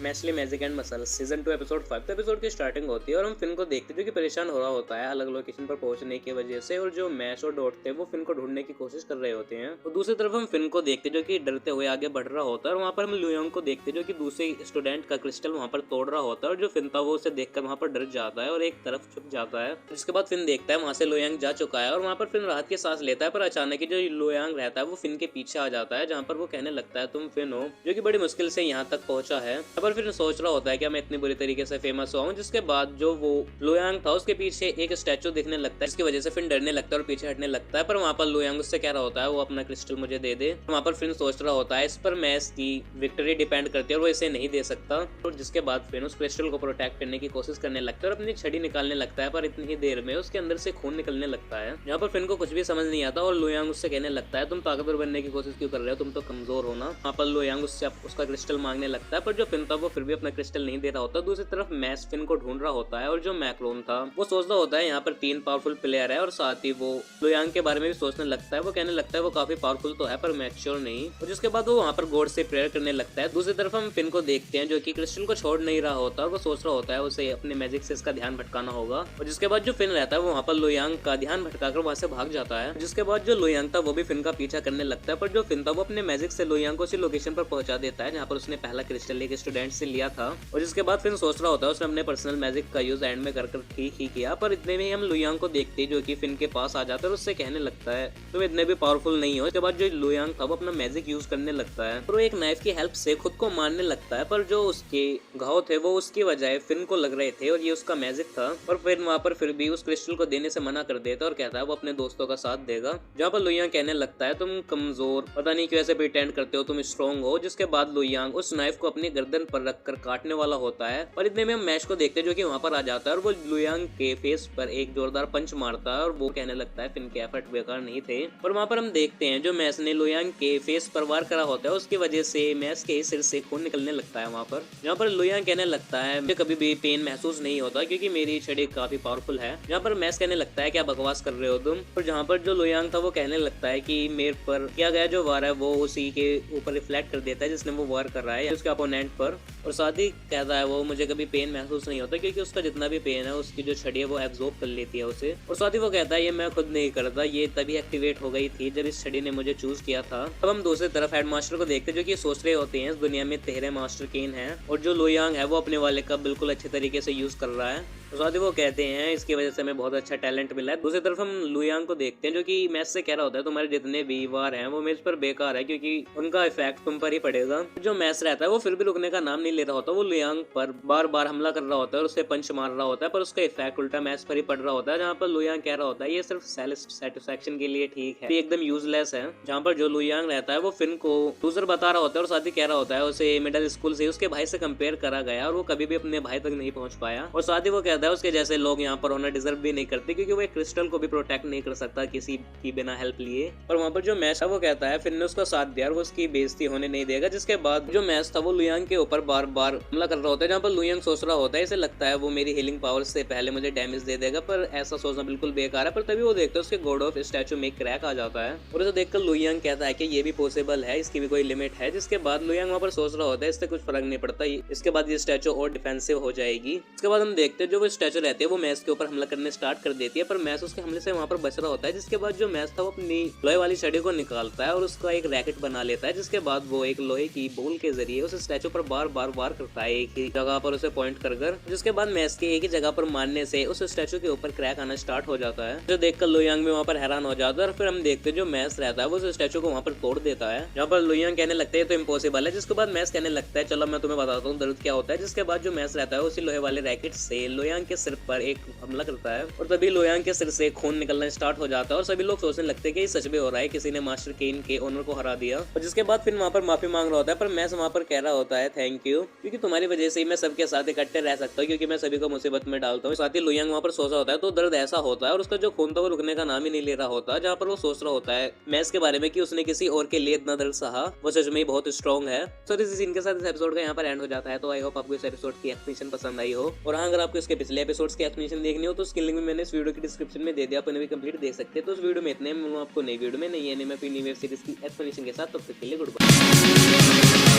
मैस्ली magic and muscle season 2 episode 5 episode की starting होती है और हम फिन को देखते हैं जो कि परेशान हो रहा होता है अलग लोकेशन पर पहुंचने की वजह से, और जो मैश और डॉट थे वो फिन को ढूंढने की कोशिश कर रहे होते हैं। और दूसरी तरफ हम फिन को देखते हैं जो कि डरते हुए आगे बढ़ रहा होता है, और वहाँ पर हम लुयोंग को देखते हैं जो कि दूसरे स्टूडेंट का क्रिस्टल वहाँ पर तोड़ रहा होता है, और जो फिन था वो उसे देखकर वहाँ पर डर जाता है और एक तरफ छुप जाता है। जिसके बाद फिन देखता है वहाँ से लुयोंग जा चुका है और वहाँ पर फिन राहत की सांस लेता है, पर अचानक ही जो लुयोंग रहता है वो फिन के पीछे आ जाता है, जहाँ पर वो कहने लगता है तुम फिन हो जो कि बड़ी मुश्किल से यहाँ तक पहुंचा है। पर फिर सोच रहा होता है कि मैं इतनी बुरी तरीके से फेमस हुआ हूँ। जिसके बाद जो वो लुयोंग था उसके पीछे एक स्टैचू दिखने लगता है, जिसकी वजह से फिर डरने लगता है और पीछे हटने लगता है। पर वहाँ पर लुयोंग उससे कह रहा होता है वो अपना क्रिस्टल मुझे दे दे। वहाँ पर फिर सोच रहा होता है इस पर मैच की विक्ट्री डिपेंड करती है और वो इसे नहीं दे सकता। और जिसके बाद फिर उस क्रिस्टल को प्रोटेक्ट करने की कोशिश करने लगता है और अपनी छड़ी निकालने लगता है, पर इतनी ही देर में उसके अंदर से खून निकलने लगता है। यहाँ पर फिन को कुछ भी समझ नहीं आता और लुयोंग उससे कहने लगता है तुम ताकतवर बनने की कोशिश क्यों कर रहे हो, तुम तो कमजोर हो ना। वहाँ पर लुयोंग उससे उसका क्रिस्टल मांगने लगता है, पर जो फिन था वो फिर भी अपना क्रिस्टल नहीं दे रहा होता। दूसरी तरफ मैस फिन को ढूंढ रहा होता है और जो मैक्रोन था वो सोच रहा होता है यहाँ पर 3 पावरफुल प्लेयर है, और साथ ही वो लुयोंग के बारे में भी सोचने लगता है। वो कहने लगता है वो काफी पावरफुल तो है पर मैच्योर नहीं। और जिसके बाद वो वहाँ पर गॉड से प्रेयर करने लगता है। दूसरी तरफ हम फिन को देखते हैं जो कि क्रिस्टल को छोड़ नहीं रहा होता और वो सोच रहा होता है उसे अपने मैजिक से इसका ध्यान भटकाना होगा। और जिसके बाद जो फिन रहता है वो वहाँ पर लुयोंग का ध्यान भटकाकर वहाँ से भाग जाता है। जिसके बाद जो लुयोंग था वो भी फिन का पीछा करने लगता है, पर जो फिन था वो अपने मैजिक से लुयोंग को उसी लोकेशन पर पहुंचा देता है जहाँ पर उसने पहला क्रिस्टल एक स्टूडेंट से लिया था। और जिसके बाद फिन सोच रहा होता है उसने अपने पर्सनल मैजिक का यूज एंड में कर ठीक ही किया। पर इतने में हम लुयोंग को देखते जो कि फिन के पास आ जाता है और उससे कहने लगता है तुम इतने भी पावरफुल नहीं हो। इसके बाद जो लुयोंग था वो अपना मैजिक यूज करने लगता है और वो एक नाइफ की हेल्प से खुद को मारने लगता है, पर जो उसके घाव थे वो उसकी वजह फिन को लग रहे थे और ये उसका मैजिक था। और फिर वहाँ पर फिर भी उस क्रिस्टल को देने से मना कर देता है और कहता है वो अपने दोस्तों का साथ देगा। जहाँ पर लुयोंग कहने लगता है तुम कमजोर पता नहीं क्यों ऐसे प्रिटेंड करते हो, तुम स्ट्रॉन्ग हो। जिसके बाद लुयोंग उस नाइफ को अपनी गर्दन पर रखकर काटने वाला होता है, पर इतने में हम मैश को देखते हैं जो कि वहाँ पर आ जाता है और वो लुयोंग के फेस पर एक जोरदार पंच मारता है और वो कहने लगता है फिन के एफर्ट बेकार नहीं थे। और वहाँ पर हम देखते हैं जो मैश ने लुयोंग के फेस पर वार करा होता है उसकी वजह से मैश के सिर से खून निकलने लगता है वहाँ पर। जहाँ पर लुयोंग कहने लगता है मुझे कभी भी पेन महसूस नहीं होता क्योंकि मेरी छड़ी काफी पावरफुल है। जहाँ पर मैश कहने लगता है क्या बकवास कर रहे हो तुम। और जहाँ पर जो लुयोंग था वो कहने लगता है कि मेरे पर किया गया जो वार है वो उसी के ऊपर रिफ्लेक्ट कर देता है जिसने वो वार कर रहा है उसके अपोनेंट पर। और साथ ही कहता है वो मुझे कभी पेन महसूस नहीं होता क्योंकि उसका जितना भी पेन है उसकी जो छड़ी है वो एब्जॉर्ब कर लेती है उसे। और साथ ही वो कहता है ये मैं खुद नहीं करता, ये तभी एक्टिवेट हो गई थी जब इस छड़ी ने मुझे चूज किया था। अब हम दूसरी तरफ हेडमास्टर को देखते हैं जो कि सोच रहे होते हैं इस दुनिया में 13 मास्टर केन है और जो लुयोंग है वो अपने वाले का बिल्कुल अच्छे तरीके से यूज कर रहा है। तो साथ ही वो कहते हैं इसकी वजह से हमें बहुत अच्छा टैलेंट मिला है। दूसरी तरफ हम लुयोंग को देखते हैं जो कि मैच से कह रहा होता है तुम्हारे जितने भी वार हैं वो मेज पर बेकार है क्योंकि उनका इफेक्ट तुम पर ही पड़ेगा। जो मैच रहता है वो फिर भी रुकने का नाम नहीं ले रहा होता, वो लुयोंग पर बार बार हमला कर रहा होता है और उसे पंच मार रहा होता है, पर उसका इफेक्ट उल्टा मैच पर ही पड़ रहा होता है। जहाँ पर लुयोंग कह रहा होता है ये सिर्फ सेटिस्फैक्शन के लिए ठीक है, एकदम यूजलेस है। जहाँ पर जो लुयोंग रहता है वो फिन को लूजर बता रहा होता है और साथ ही कह रहा होता है उसे मिडिल स्कूल से उसके भाई से कंपेयर करा गया और वो कभी भी अपने भाई तक नहीं पहुंच पाया। और साथ ही वो कहता है उसके जैसे लोग यहाँ पर होना डिजर्व भी नहीं करते क्योंकि वो एक क्रिस्टल को भी प्रोटेक्ट नहीं कर सकता किसी की बिना हेल्प लिए। और वहाँ पर जो मैच था वो कहता है फिन ने उसका साथ दिया और वो उसकी बेइज्जती होने नहीं देगा। जिसके बाद जो मैच था वो लुयोंग के ऊपर बार बार हमला कर रहा होता है, जहाँ पर लुयोंग सोच रहा होता है इसे लगता है वो मेरी हीलिंग पावर से पहले मुझे डैमेज दे देगा, पर ऐसा सोचना बिल्कुल बेकार है। पर तभी वो देखता है उसके गॉड ऑफ स्टैचू में क्रैक आ जाता है और उसे देखकर लुयोंग कहता है कि ये भी पॉसिबल है, इसकी भी कोई लिमिट है। जिसके बाद लुयोंग वहाँ पर सोच रहा होता है इससे कुछ फर्क नहीं पड़ता, इसके बाद ये स्टैचू और डिफेंसिव हो जाएगी। इसके बाद हम देखते हैं जो वो स्टैचू रहती है वो मैच के ऊपर हमला करने स्टार्ट कर देती है, पर मैच उसके हमले से वहाँ पर बच रहा होता है। जिसके बाद जो मैच था वो अपनी लोहे वाली छड़ी को निकालता है और उसका एक रैकेट बना लेता है। जिसके बाद वो एक लोहे की बॉल के जरिए उस स्टैचू पर बार बार वार करता है एक ही जगह पर उसे पॉइंट कर। जिसके बाद मैच के एक ही जगह पर मारने से उस स्टैचू के ऊपर क्रैक आना स्टार्ट हो जाता है, जो देखकर लुयोंग भी वहाँ पर हैरान हो जाता है। और फिर हम देखते हैं जो मैच रहता है वो उस स्टैचू को वहाँ पर तोड़ देता है, जहाँ पर लुयोंग कहने लगते हैं तो इम्पॉसिबल है। जिसके बाद मैच कहने लगता है चलो मैं तुम्हें बताता हूँ दर्द क्या होता है। जिसके बाद जो मैच रहता है उसी लोहे वाले रैकेट से लुयोंग के सिर पर एक हमला करता है और तभी लुयोंग के सिर से खून निकलना स्टार्ट हो जाता है और सभी लोग सोचने लगते हैं कि सच में हो रहा है, किसी ने मास्टर केन के ओनर को हरा दिया। और जिसके बाद फिर वहाँ पर माफी मांग रहा होता है, पर मैच वहाँ पर कह रहा होता है थैंक यू क्योंकि तुम्हारी वजह से मैं सबके साथ इकट्ठे रह सकता हूँ क्योंकि मैं सभी को मुसीबत में डालता हूँ। साथ ही लुयोंग वहाँ पर सोचा होता है तो दर्द ऐसा होता है और उसका जो खून था वो रुकने का नाम ही नहीं ले रहा होता, जहाँ पर वो सोच रहा होता है मैच के बारे में कि उसने किसी और के लिए इतना दर्द सहा, वो सच में बहुत स्ट्रॉन्ग है। सो इस सीन के साथ इस एपिसोड का यहाँ पर एंड हो जाता है। तो आई होप आपको इस एपिसोड की एक्सप्लेनेशन पसंद आई हो, और हाँ अगर आपको इसके पिछले एपिसोड्स की एक्सप्लेनेशन देखनी हो तो उसकी लिंक भी मैंने इस वीडियो की डिस्क्रिप्शन में दे दिया, आप उन्हें भी कंप्लीट देख सकते हैं। तो उस वीडियो में इतने आपको नई वीडियो में नहीं है मैं अपनी न्यू वेब सीरीज की एक्सप्लेनेशन के साथ, तब तक के लिए गुड बाय।